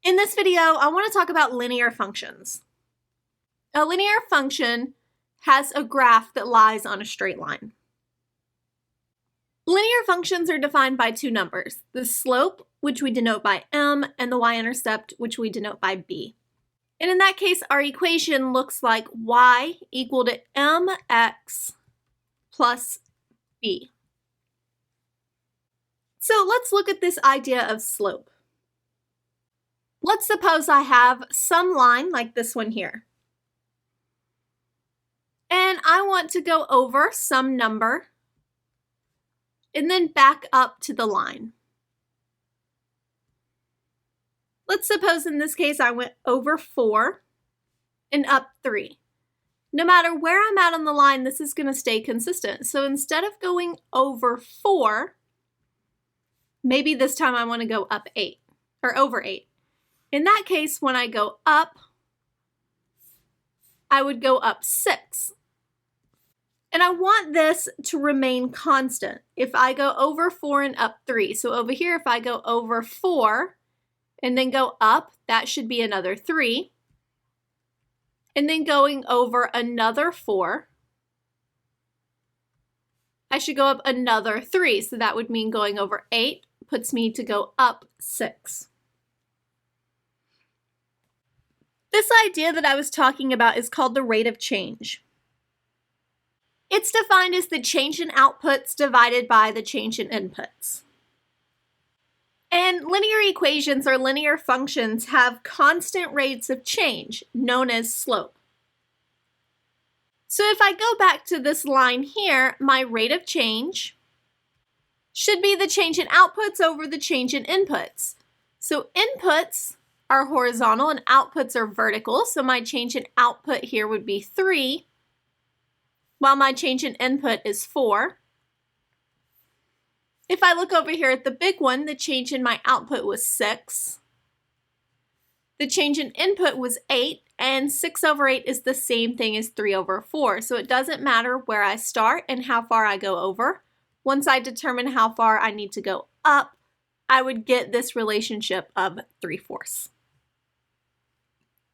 In this video, I want to talk about linear functions. A linear function has a graph that lies on a straight line. Linear functions are defined by two numbers, the slope, which we denote by m, and the y-intercept, which we denote by b. And in that case, our equation looks like y equal to mx plus b. So let's look at this idea of slope. Let's suppose I have some line like this one here. And I want to go over some number and then back up to the line. Let's suppose in this case I went over 4 and up 3. No matter where I'm at on the line, this is going to stay consistent. So instead of going over 4, maybe this time I want to go up 8 or over 8. In that case, when I go up, I would go up 6. And I want this to remain constant. If I go over 4 and up 3, so over here, if I go over 4 and then go up, that should be another 3. And then going over another 4, I should go up another 3. So that would mean going over 8 puts me to go up 6. This idea that I was talking about is called the rate of change. It's defined as the change in outputs divided by the change in inputs. And linear equations or linear functions have constant rates of change, known as slope. So if I go back to this line here, my rate of change should be the change in outputs over the change in inputs. So inputs are horizontal and outputs are vertical, so my change in output here would be 3, while my change in input is 4. If I look over here at the big one, the change in my output was 6. The change in input was 8, and 6 over 8 is the same thing as 3 over 4. So it doesn't matter where I start and how far I go over. Once I determine how far I need to go up, I would get this relationship of 3/4.